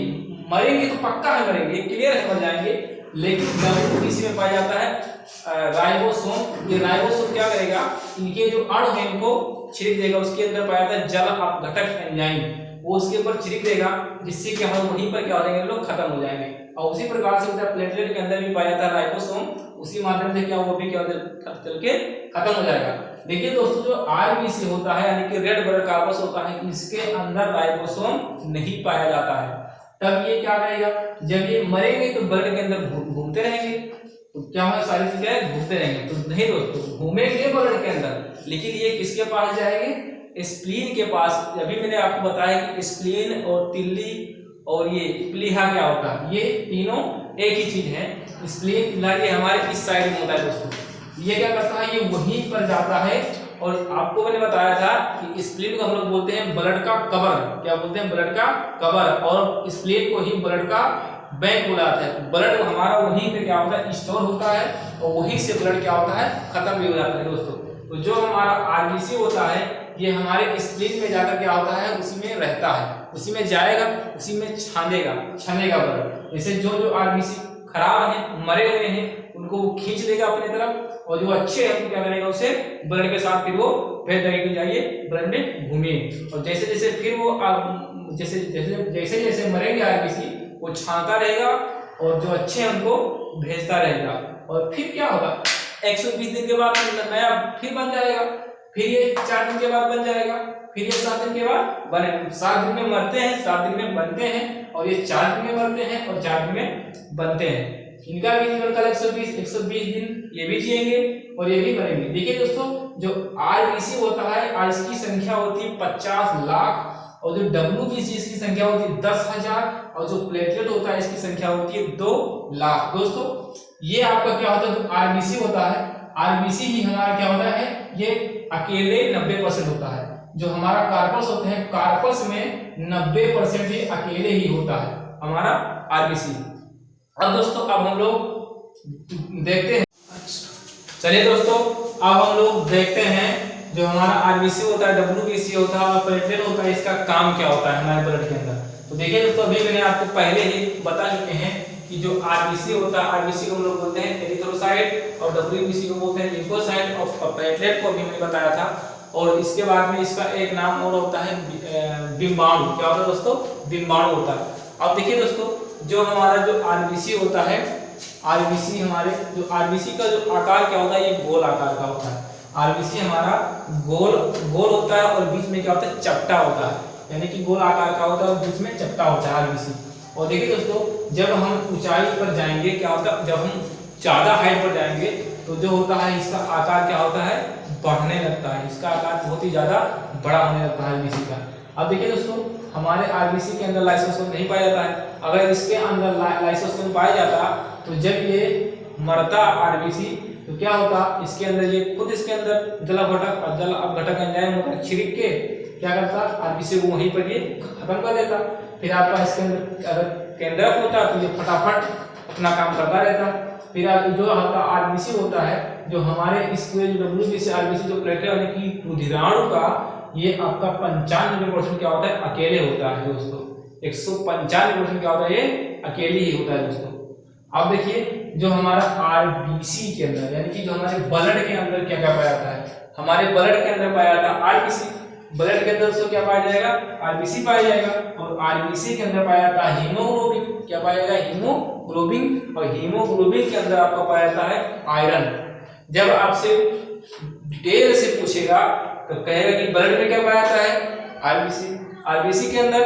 मरेंगे तो पक्का है मरेंगे, क्लियर है, मर जाएंगे। लेकिन डब्ल्यूबीसी में पाया जाता है राइबोसोम। ये राइबोसोम क्या करेगा, इनके जो अणु है इनको छिड़क देगा। उसके अंदर पाया जाता है जल अपघटक एंजाइम, वो उसके ऊपर छिड़क देगा, जिससे कि हम वहीं पर क्या हो जाएंगे, लोग खत्म हो जाएंगे। और उसी प्रकार से प्लेटलेट के अंदर भी पाया जाता है राइबोसोम, उसी माध्यम से क्या वो भी क्या चल के खत्म हो जाएगा। देखिए दोस्तों जो आरबीसी होता है यानी कि रेड ब्लड कार्पस होता है, इसके अंदर राइबोसोम नहीं पाया जाता है। तब ये क्या करेगा, जब ये मरेंगे तो ब्लड के अंदर घूमते रहेंगे। तो क्या होगा, सारी चीजें घूमते रहेंगे। तो नहीं दोस्तों, घूमेंगे ब्लड के अंदर, लेकिन ये किसके पास जाएंगे, स्प्लीन के पास। अभी मैंने आपको बताया कि स्प्लीन और तिल्ली और ये प्लीहा क्या होता है, ये तीनों एक ही चीज है। स्प्लीन तिल्ला ये हमारे इस साइड में होता है दोस्तों। ये क्या करता है, ये वहीं पर जाता है। और आपको मैंने बताया था कि स्प्लीन को हम लोग बोलते हैं ब्लड का कवर। क्या बोलते हैं, ब्लड का कवर। और स्प्लीन को ही ब्लड का बैंक बोला जाता है। ब्लड हमारा वहीं पे क्या होता है, स्टोर होता है, और वहीं से ब्लड क्या होता है, खत्म भी हो जाता है दोस्तों। तो जो हमारा आरबीसी होता है ये हमारे स्प्लीन में जाकर क्या होता है, उसी में रहता है, उसी में जाएगा, उसी में छानेगा ब्लड। जैसे जो आरबीसी खराब है, मरे हुए हैं, उनको वो खींच लेगा अपनी तरफ, और जो अच्छे हैं उनको क्या करेगा, उसे ब्लड के साथ फिर वो भेज देगा कि जाइए ब्लड में घूमिए। और जैसे जैसे फिर वो जैसे जैसे मरेंगे आरबीसी, वो छानता रहेगा और जो अच्छे हैं उनको भेजता रहेगा। और फिर क्या होगा, 120 दिन के बाद नया फिर बन जाएगा, फिर ये 4 दिन के बाद बन जाएगा, फिर ये 7 दिन के बाद बने। 7 दिन में मरते हैं, 7 दिन में बनते हैं, और ये 4 दिन में मरते हैं और 4 दिन में बनते हैं। इनका भी जीवन काल 120 दिन ये भी जिएंगे और ये भी मरेंगे। देखिए दोस्तों जो आरबीसी होता है, इसकी संख्या होती है 50 लाख। और जो WBC इसकी संख्या होती है 10,000 और जो प्लेटलेट होता है इसकी संख्या होती है 2 लाख। दोस्तों ये आपका क्या होता है, जो RBC होता है, RBC ही हमारा क्या होता है, ये अकेले 90% होता है। जो हमारा कार्पस होते हैं, कार्पस में 90% ही अकेले ही होता है हमारा RBC। अब दोस्तों अब हम लोग देखते हैं, चलिए दोस्तों अब हम लोग देखते हैं जो हमारा RBC होता है, WBC होता है और प्लेटलेट होता है, इसका काम क्या होता है हमारे ब्लड के अंदर। तो देखिए दोस्तों अभी मैंने आपको पहले ही बता चुके हैं कि जो RBC होता है, RBC को हम लोग बोलते हैं एरिथ्रोसाइट और WBC को बोलते हैं लिम्फोसाइट और प्लेटलेट को भी मैंने बताया था। और इसके बाद में इसका एक नाम और होता है डिम्बाणु। क्या होता है दोस्तों, डिम्बाणु होता है। अब देखिए दोस्तों जो हमारा जो RBC होता है, RBC हमारे जो RBC का जो आकार क्या होता है, ये गोल आकार का होता है। RBC हमारा गोल होता है और बीच में क्या होता है, चपटा होता है, यानी कि गोल आकार का होता है और बीच में चपटा होता है RBC। और देखिए दोस्तों जब हम ऊंचाई पर जाएंगे क्या होता है, जब हम ज्यादा हाइट पर जाएंगे तो जो होता है इसका आकार क्या होता है, बढ़ने लगता है, इसका आकार बहुत ही ज्यादा बड़ा होने लगता है RBC का। अब देखिए दोस्तों हमारे RBC के अंदर लाइसोसोम नहीं पाया जाता है। अगर इसके अंदर लाइसोसोम पाया जाता तो जब ये मरता RBC तो क्या होता, इसके अंदर ये खुद इसके अंदर जल अपघटक एंजाइम होता है, छिड़क के क्या करता, RBC को वहीं पर ये खत्म कर देता। फिर आपका इसके अंदर अगर केंद्रक होता तो ये फटाफट अपना काम करता रहता। फिर जो आपका RBC होता है, जो हमारे इस पूरे जो WBC RBC जो प्लेटलेट यानी कि रुधिराणु का, ये आपका 95% क्या होता है, अकेले होता है दोस्तों। 195% क्या होता है, ये अकेले ही होता है दोस्तों। अब देखिए जो हमारा RBC के अंदर यानी कि जो हमारे ब्लड के अंदर क्या क्या पाया जाता है, हमारे ब्लड के अंदर पाया जाता है RBC। ब्लड के अंदर उसको क्या पाया जाएगा, RBC पाया जाएगा। और RBC के अंदर पाया जाता है हीमोग्लोबिन। क्या पाया जाएगा, हीमोग्लोबिन। और हीमोग्लोबिन के अंदर आपका पाया जाता है आयरन। जब आपसे डिटेल से पूछेगा तो कहेगा कि ब्लड में क्या पाया जाता है, RBC के अंदर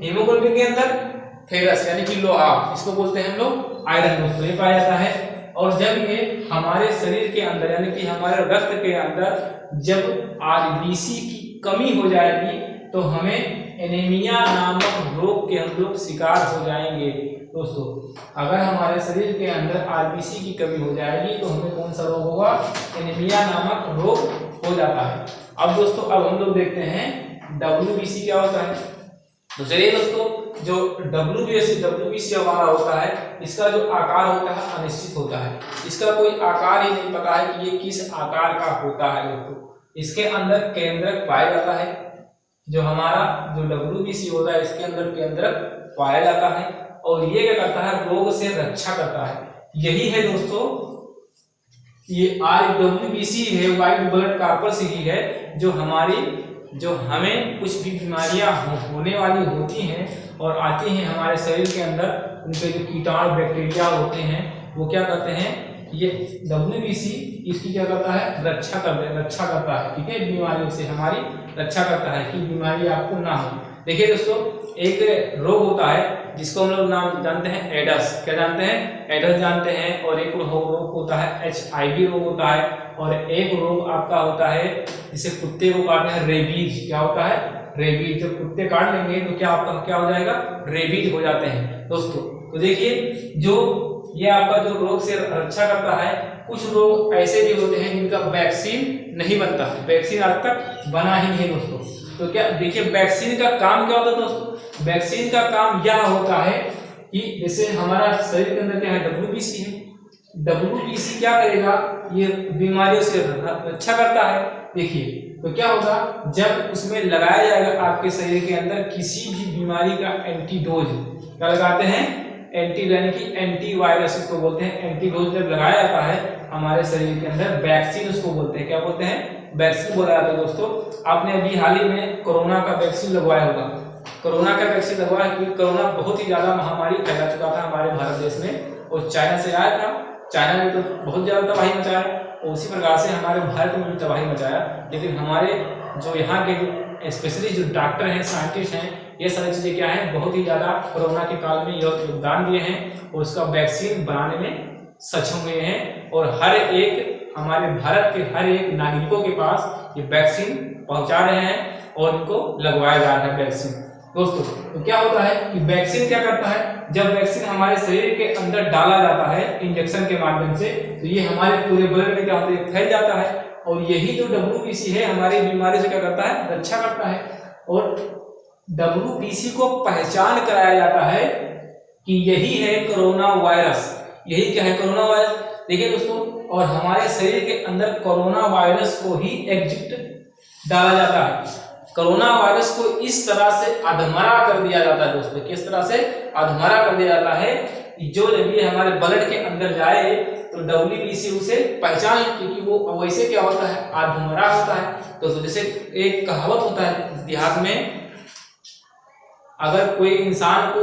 हीमोग्लोबिन के अंदर फेरस यानी कि लोहा, इसको बोलते हैं हम लोग आयरन दोस्तों, ये पाया जाता है। और जब ये हमारे शरीर के अंदर यानी कि हमारे रक्त के अंदर जब RBC की कमी हो जाएगी तो हमें एनीमिया नामक रोग के हम लोग शिकार हो जाएंगे दोस्तों। अगर हमारे शरीर के अंदर RBC की कमी हो जाएगी तो हमें कौन सा रोग होगा, एनीमिया नामक रोग हो जाता है। अब दोस्तों अब हम लोग देखते हैं WBC क्या होता है। तो चलिए दोस्तों जो WBC हमारा होता है, इसका जो आकार होता है अनिश्चित होता है। इसका कोई आकार ही नहीं पता है कि ये किस आकार का होता है दोस्तों। इसके अंदर केंद्रक पाया जाता है। जो हमारा जो WBC होता है इसके अंदर केंद्रक पाया जाता है और ये क्या करता है, रोग से रक्षा करता है। यही है दोस्तों ये WBC है, व्हाइट ब्लड कार्पस ही है, जो हमें कुछ भी बीमारियां होने वाली होती हैं और आती हैं हमारे शरीर के अंदर, उनके जो कीटाणु बैक्टीरिया होते हैं वो क्या करते हैं, ये WBC इसकी क्या करता है, रक्षा करता है, ठीक है, बीमारियों से हमारी रक्षा करता है कि बीमारी आपको ना हो। देखिए दोस्तों एक रोग होता है जिसको हम लोग नाम जानते हैं एडस। क्या जानते हैं, एडस जानते हैं। और एक रोग होता है HIV रोग होता है। और एक रोग आपका होता है जिसे कुत्ते को काटते हैं, रेबीज। क्या होता है, रेबीज। जब कुत्ते काट लेंगे तो क्या आपका क्या हो जाएगा, रेबीज हो जाते हैं दोस्तों। तो देखिए जो ये आपका जो रोग से रक्षा करता है, कुछ रोग ऐसे भी होते हैं जिनका वैक्सीन नहीं बनता है, वैक्सीन आज तक बना ही नहीं दोस्तों। तो क्या देखिए वैक्सीन का काम क्या होता है दोस्तों, वैक्सीन का काम यह होता है कि जैसे हमारा शरीर के अंदर क्या है, WBC है। WBC क्या करेगा, ये बीमारियों से रक्षा करता है। देखिए तो क्या होगा, जब उसमें लगाया जाएगा आपके शरीर के अंदर किसी भी बीमारी का एंटीडोज, क्या लगाते हैं, यानी कि एंटीवायरस उसको बोलते हैं। एंटीडोज जब लगाया जाता है हमारे शरीर के अंदर, वैक्सीन उसको बोलते हैं। क्या बोलते हैं, वैक्सीन बोला जाता है दोस्तों। आपने अभी हाल ही में कोरोना का वैक्सीन लगवाया होगा। कोरोना का वैक्सीन लगवाया क्योंकि कोरोना बहुत ही ज्यादा महामारी फैला चुका था हमारे भारत देश में और चाइना से आया था। चाइना में तो बहुत ज्यादा तबाही मचाया और उसी प्रकार से हमारे भारत में भी तबाही मचाया। लेकिन हमारे जो यहाँ के जो स्पेशली जो डॉक्टर हैं, साइंटिस्ट हैं, ये सारी चीजें क्या है, बहुत ही ज्यादा कोरोना के काल में योगदान दिए हैं और उसका वैक्सीन बनाने में सक्षम हुए हैं। और हर एक हमारे भारत के हर एक नागरिकों के पास ये वैक्सीन पहुंचा रहे हैं। और इनको लगवाया जा रहा है वैक्सीन। दोस्तों तो क्या होता है कि वैक्सीन क्या करता है, जब वैक्सीन हमारे शरीर के अंदर डाला जाता है इंजेक्शन के माध्यम से, तो ये हमारे पूरे ब्लड में क्या होता है, फैल जाता है, और यही जो WBC है हमारी बीमारी से क्या करता है, रक्षा करता है। और WBC को पहचान कराया जाता है कि यही है कोरोना वायरस। यही क्या है, कोरोना वायरस। देखिए दोस्तों, और हमारे शरीर के अंदर कोरोना वायरस को ही एग्जिट डाला जाता है। कोरोना वायरस को इस तरह से अधमरा कर दिया जाता है दोस्तों, किस तरह से अधमरा कर दिया जाता है कि जो जब ये हमारे ब्लड के अंदर जाए तो WBC उसे पहचान, क्योंकि वो वैसे क्या होता है, अधमरा होता है। तो जैसे एक कहावत होता है देहात में, अगर कोई इंसान को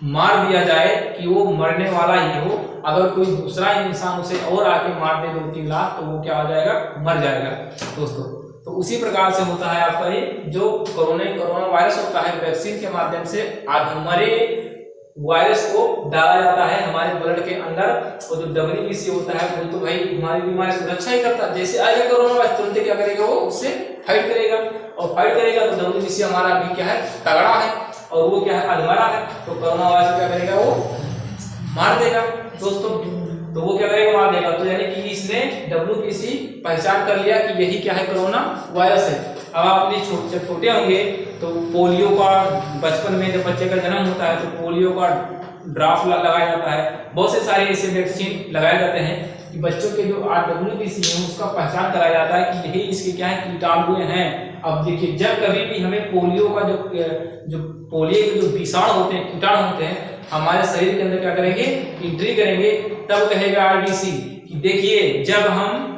मार दिया जाए कि वो मरने वाला ही हो, अगर कोई दूसरा इंसान उसे और आके मार दे 2-3 लाख, तो वो क्या हो जाएगा, मर जाएगा दोस्तों। तो उसी प्रकार से होता है आपका ये जो कोरोना वायरस होता है, वैक्सीन के माध्यम से अधमरे वायरस को डाला जाता है हमारे ब्लड के अंदर। और जो WBC होता है वो तो भाई हमारी बीमारी से रक्षा ही करता है। जैसे आएगा कोरोना वायरस, तुरंत क्या करेगा, वो उससे फाइट करेगा, और फाइट करेगा तो WBC हमारा भी क्या है, तगड़ा है, और वो क्या है, अधमरा है। तो कोरोना वायरस क्या करेगा, वो मार देगा दोस्तों। तो वो क्या करेगा, मार देगा। तो यानी कि इसने WBC पहचान कर लिया कि यही क्या है, कोरोना वायरस है। अब आप जब छोटे होंगे तो पोलियो का, बचपन में जब बच्चे का जन्म होता है तो पोलियो का ड्राफ्ट लगाया जाता है। बहुत से सारे ऐसे वैक्सीन लगाए जाते हैं कि बच्चों के जो WBC है उसका पहचान कराया जाता है कि यही इसके क्या है, कीटाणु हैं। अब देखिए, जब कभी भी हमें पोलियो का जो पोलियो के जो विषाणु होते हैं, कीटाणु होते हैं, हमारे शरीर के अंदर क्या करेंगे, एंट्री करेंगे, तब कहेगा RBC कि देखिए जब हम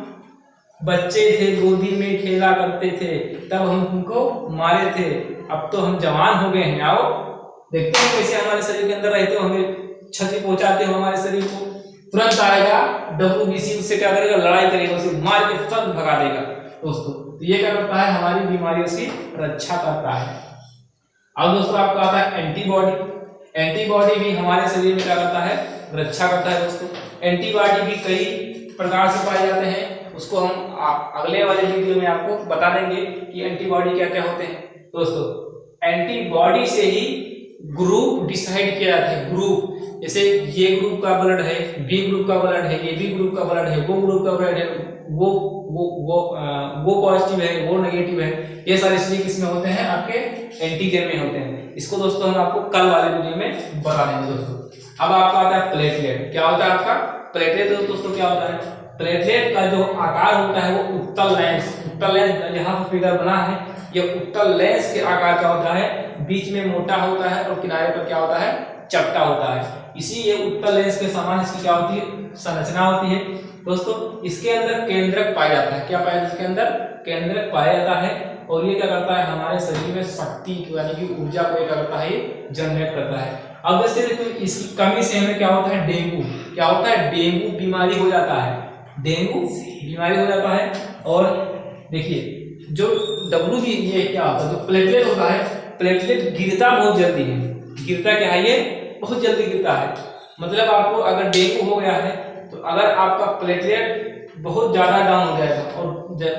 बच्चे थे, गोदी में खेला करते थे, तब हम तुमको मारे थे, अब तो हम जवान हो गए हैं, आओ देखते हैं कैसे हमारे शरीर के अंदर रहते हो, हमें क्षति पहुंचाते हो हमारे शरीर को। तुरंत आएगा WBC, उससे क्या करेगा, लड़ाई करेगा, उसे मार के तुरंत भगा देगा दोस्तों। तो ये क्या करता है, हमारी बीमारियों से रक्षा करता है। अब दोस्तों आपको आता है एंटीबॉडी। एंटीबॉडी भी हमारे शरीर में क्या करता है, रक्षा करता है दोस्तों। एंटीबॉडी भी कई प्रकार से पाए जाते हैं, उसको हम अगले वाले वीडियो में आपको बता देंगे कि एंटीबॉडी क्या क्या होते हैं दोस्तों। एंटीबॉडी से ही ग्रुप डिसाइड किया जाता है। ग्रुप, जैसे ये ग्रुप का ब्लड है, बी ग्रुप का ब्लड है, ये बी ग्रुप का ब्लड है, वो ग्रुप का ब्लड है, वो पॉजिटिव है, वो नेगेटिव है, ये सारे चीजें किसमें होते हैं, आपके एंटीजन में होते हैं। इसको दोस्तों हम आपको कल वाले वीडियो में बता देंगे दोस्तों। अब आपका आता है प्लेटलेट। क्या होता है आपका प्लेटलेट दोस्तों, क्या होता है, प्लेटलेट का जो आकार होता है वो उत्तल लेंस यहाँ पर फिगर बना है, ये उत्तल लेंस के आकार का होता है, बीच में मोटा होता है और किनारे पर क्या होता है, चपटा होता है। इसी ये उत्तल लेंस के समान इसकी क्या होती है, संरचना होती है दोस्तों। इसके अंदर केंद्रक पाया जाता है। क्या पाया जाता है, इसके अंदर केंद्रक पाया जाता है, और ये क्या करता है, हमारे शरीर में शक्ति यानी कि ऊर्जा को क्या करता है, ये जनरेट करता है। अब जैसे देखो, इसकी कमी से हमें क्या होता है, डेंगू। क्या होता है, डेंगू बीमारी हो जाता है, डेंगू बीमारी हो जाता है। और देखिए जो ये क्या होता है, जो प्लेटलेट होता है, प्लेटलेट गिरता बहुत जल्दी है। गिरता क्या है, ये बहुत जल्दी गिरता है। मतलब आपको अगर डेंगू हो गया है तो अगर आपका प्लेटलेट बहुत ज्यादा डाउन हो जाएगा, और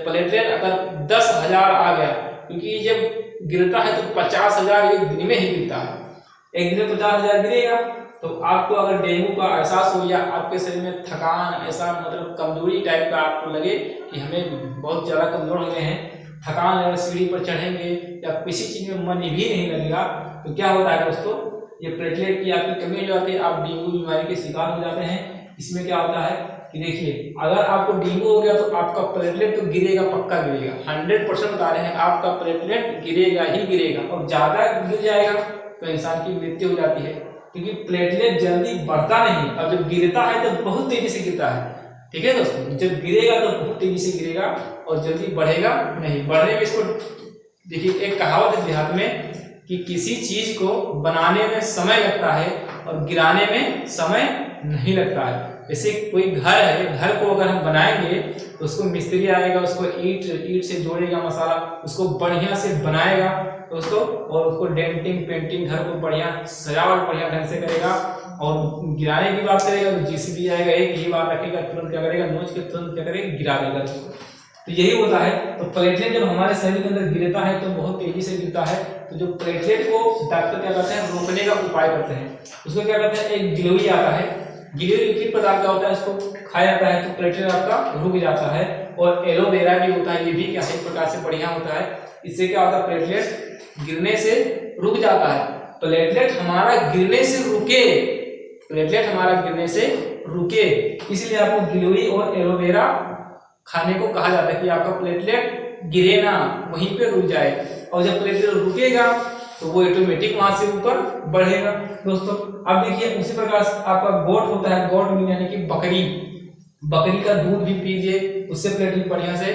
प्लेटलेट अगर 10,000 आ गया, क्योंकि जब गिरता है तो 50,000 एक दिन में ही गिरता है, एक दिन में 50,000 गिरेगा। तो आपको अगर डेंगू का एहसास हो या आपके शरीर में थकान, ऐसा मतलब कमजोरी टाइप का आपको लगे कि हमें बहुत ज्यादा कमजोर हो गए हैं, थकान, अगर सीढ़ी पर चढ़ेंगे या किसी चीज में मन भी नहीं लगेगा, तो क्या होता है दोस्तों, ये प्लेटलेट की आपकी कमी हो जाती है, आप डेंगू बीमारी के शिकार हो जाते हैं। इसमें क्या होता है कि देखिए, अगर आपको डेंगू हो गया तो आपका प्लेटलेट तो गिरेगा, पक्का गिरेगा, 100% बता रहे हैं, आपका प्लेटलेट गिरेगा ही गिरेगा, और ज्यादा गिर जाएगा तो इंसान की मृत्यु हो जाती है, क्योंकि प्लेटलेट जल्दी बढ़ता नहीं। अब जब गिरता है तो बहुत तेजी से गिरता है, ठीक है दोस्तों। जब गिरेगा तो बहुत तेजी से गिरेगा और जल्दी बढ़ेगा नहीं। बढ़ने में इसको देखिए, एक कहावत है देहात में कि किसी चीज को बनाने में समय लगता है और गिराने में समय नहीं लगता है। जैसे कोई घर है, घर को अगर हम बनाएंगे तो उसको मिस्त्री आएगा, उसको ईंट से जोड़ेगा मसाला, उसको बढ़िया से बनाएगा दोस्तों, और उसको डेंटिंग पेंटिंग, घर को बढ़िया सजावट बढ़िया ढंग से करेगा। और गिराने की बात करेगा तो JCB आएगा, एक ही बार रखेगा, तुरंत क्या करेगा, नोच के तुरंत क्या करेगा, गिरा देगा। तो यही होता है। तो प्लेटलेट जब हमारे शरीर के अंदर गिरता है तो बहुत तेजी से गिरता है। तो जो प्लेटलेट को डॉक्टर क्या करते हैं, रोकने का उपाय करते हैं। उसको क्या करते हैं, एक गिलोई आता है, गिलोई लिक्विड पदार्थ का होता है, इसको खाया जाता है तो प्लेटलेट आपका रुक जाता है। और एलोवेरा भी होता है, ये भी क्या है, एक प्रकार से बढ़िया होता है। इससे क्या होता है, प्लेटलेट गिरने से रुक जाता है। प्लेटलेट हमारा गिरने से रुके, प्लेटलेट हमारा गिरने से रुके, इसलिए आपको गिलोई और एलोवेरा खाने को कहा जाता है कि आपका प्लेटलेट गिरे ना, वहीं पे रुक जाए। और जब प्लेटलेट रुकेगा तो वो ऑटोमेटिक वहां से ऊपर बढ़ेगा। दोस्तों अब देखिए उसी प्रकार से आपका गोट होता है, गोट मीन यानी कि बकरी, बकरी का दूध भी पीजिए, उससे प्लेटलेट बढ़िया से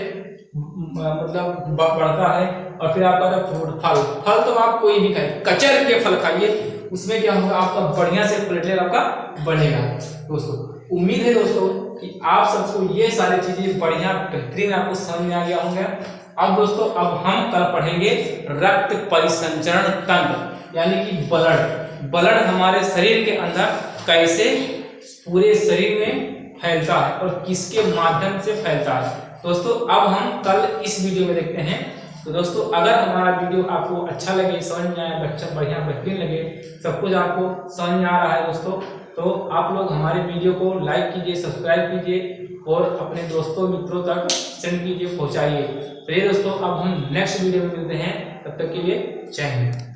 मतलब बढ़ता है। और फिर आपका फ्रूट, फल तो आप कोई भी खाइए, कचर के फल खाइए, उसमें क्या होगा, आपका बढ़िया से प्लेटलेट आपका बढ़ेगा। दोस्तों उम्मीद है दोस्तों कि आप सबको ये सारी चीजें बढ़िया बेहतरीन आपको समझ में आ गया होंगे। अब दोस्तों अब हम कल पढ़ेंगे रक्त परिसंचरण तंत्र, यानी कि ब्लड हमारे शरीर के अंदर कैसे पूरे शरीर में फैलता है और किसके माध्यम से फैलता है। दोस्तों अब हम कल इस वीडियो में देखते हैं। तो दोस्तों अगर हमारा वीडियो आपको अच्छा लगे, समझ में आए, बच्चा बढ़िया बेहतरीन लगे, सब कुछ आपको समझ में आ रहा है दोस्तों, तो आप लोग हमारे वीडियो को लाइक कीजिए, सब्सक्राइब कीजिए और अपने दोस्तों मित्रों तक सेंड कीजिए, पहुंचाइए। तो ये दोस्तों अब हम नेक्स्ट वीडियो में मिलते हैं, तब तक के लिए जय हिंद।